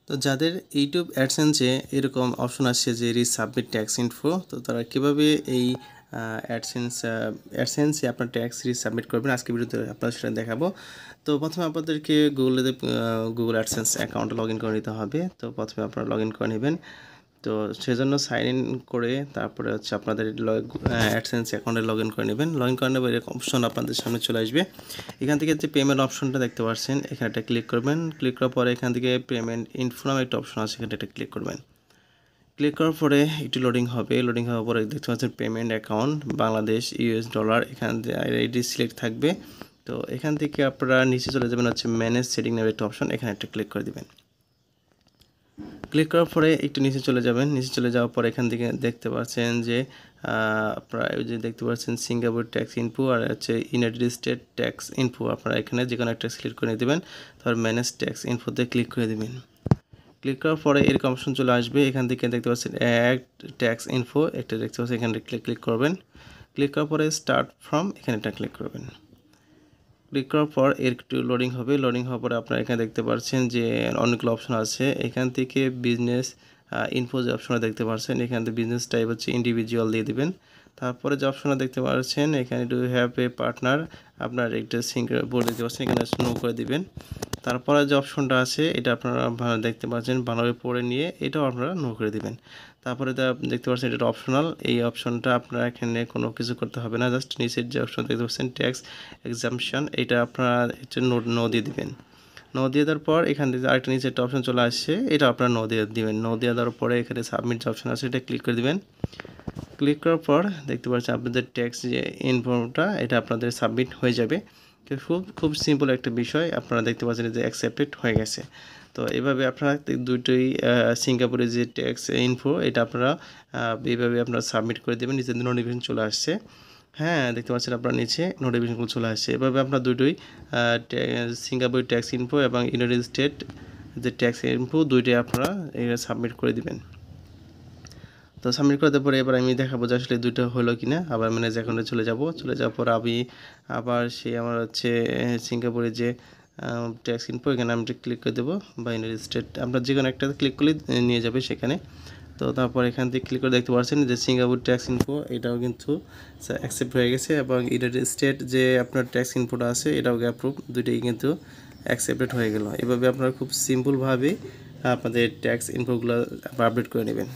তো যাদের ইউটিউব অ্যাডসেন্সে এরকম অপশন আসছে যে রিসাবমিট ট্যাক্স ইনফো, তো তারা কীভাবে এই অ্যাডসেন্সে আপনার ট্যাক্স রিসাবমিট করবেন আজকে ভিডিওতে আপনাদের সেটা দেখাবো। তো প্রথমে আপনাদেরকে গুগল অ্যাডসেন্স অ্যাকাউন্টে লগ ইন করে নিতে হবে। তো প্রথমে আপনারা লগ ইন করে নেবেন। তো সেজন্য সাইন ইন করে তারপরে হচ্ছে আপনাদের অ্যাডসেন্স অ্যাকাউন্টে লগ ইন করে নেবেন। লগ ইন করে নেবেন, এরকম অপশন আপনাদের সামনে চলে আসবে। এখান থেকে যে পেমেন্ট অপশনটা দেখতে পাচ্ছেন এখানে একটা ক্লিক করবেন। ক্লিক করার পরে এখান থেকে পেমেন্ট ইনফো নামে একটা অপশন আছে, এখানে একটা ক্লিক করবেন। ক্লিক করার পরে একটু লোডিং হবে। লোডিং হওয়ার পরে দেখতে পাচ্ছেন payment account Bangladesh US dollar, এখান থেকে এটি সিলেক্ট থাকবে। তো এখান থেকে আপনারা নিচে চলে যাবেন হচ্ছে ম্যানেজ সেটিং নামে একটা অপশন, এখানে একটা ক্লিক করে দেবেন। ক্লিক করার পরে একটু নিচে চলে যাবেন। নিচে চলে যাওয়ার পরে এখান থেকে দেখতে পাচ্ছেন যে আপনারা যে দেখতে পাচ্ছেন সিঙ্গাপুর ট্যাক্স ইনফো আর হচ্ছে ইউনাইটেড স্টেট ট্যাক্স ইনফো, আপনারা এখানে যে কোনো একটা সিলেক্ট করে দেবেন। তারপর ম্যানেজ ট্যাক্স ইনফোতে ক্লিক করে দেবেন। ক্লিক করার পরে এরকম অপশন চলে আসবে। এখান থেকে দেখতে পাচ্ছেন অ্যাড ট্যাক্স ইনফো একটা দেখতে পাচ্ছেন, এখানে ক্লিক করবেন। ক্লিক করার পরে স্টার্ট ফ্রম এখানে একটা ক্লিক করবেন। ক্লিক করার পর একটু লোডিং হবে। লোডিং হওয়ার পরে আপনারা এখানে দেখতে পাচ্ছেন যে অনেকগুলো অপশন আছে। এখান থেকে বিজনেস ইনফো যে অপশনটা দেখতে পাচ্ছেন, এখান থেকে বিজনেস টাইপ হচ্ছে ইন্ডিভিজুয়াল দিয়ে দিবেন। তারপরে যে অপশনটা দেখতে পাচ্ছেন এখানে ডু হ্যাভ এ পার্টনার, আপনার একটা সিঙ্গাপুর দেখতে পাচ্ছেন, এখানে নো করে দিবেন। তারপরে যে অপশনটা আছে এটা আপনারা দেখতে পাচ্ছেন ভালোভাবে পড়ে নিয়ে এটাও আপনারা নো করে দিবেন। তারপরে দেখতে পাচ্ছেন এটা অপশনাল, এই অপশনটা আপনারা এখানে কোনো কিছু করতে হবে না, জাস্ট নিচের যে অপশন দেখতে পাচ্ছেন ট্যাক্স এক্সাম্পশন, এটা আপনারা নো দিয়ে দিবেন। নো দিয়ে দেওয়ার পর এখান থেকে আরেকটা নিচে একটা অপশন চলে আসছে, এটা আপনারা নো দিয়ে দিবেন। নো দিয়ে দেওয়ার পরে এখানে সাবমিট যে অপশন আছে এটা ক্লিক করে দিবেন। ক্লিক করার পর দেখতে পাচ্ছেন আপনাদের ট্যাক্স যে ইনফর্মটা এটা আপনাদের সাবমিট হয়ে যাবে। খুব সিম্পল একটা বিষয়, আপনারা দেখতে পাচ্ছেন যে অ্যাকসেপ্টেড হয়ে গেছে। তো এভাবে আপনারা দুটোই সিঙ্গাপুরের যে ট্যাক্স ইনফো এটা আপনারা এইভাবে আপনারা সাবমিট করে দেবেন। নিচে নোটিফিকেশন চলে আসছে, হ্যাঁ দেখতে পাচ্ছেন আপনার নিচে নোটিফিকেশনগুলো চলে আসছে। এভাবে আপনার দুটোই সিঙ্গাপুর ট্যাক্স ইনফো এবং ইউনাইটেড স্টেট যে ট্যাক্স ইনফো দুইটাই আপনারা সাবমিট করে দিবেন। তো সাবমিট করে দেওয়ার পরে এবার আমি দেখাবো যে আসলে দুটো হলো কি না। আবার ম্যানেজ অ্যাকাউন্টে চলে যাওয়ার পর আমি আবার আমার হচ্ছে সিঙ্গাপুরে যে ট্যাক্স ইনফো এখানে আমি ক্লিক করে দেবো, বা ইউনাইটেড স্টেট আপনার যে কোনো একটা ক্লিক করলে নিয়ে যাবে সেখানে। তো তারপর এখান থেকে ক্লিক করে দেখতে পাচ্ছেন যে সিঙ্গাপুর ট্যাক্স ইনফো এটাও কিন্তু অ্যাকসেপ্ট হয়ে গেছে, এবং ইউনাইটেড স্টেট যে আপনার ট্যাক্স ইনফোটা আছে এটাও অ্যাপ্রুভ, দুটোই কিন্তু অ্যাকসেপ্টেড হয়ে গেল। এভাবে আপনারা খুব সিম্পলভাবে আপনাদের ট্যাক্স ইনফোগুলো আপডেট করে নেবেন।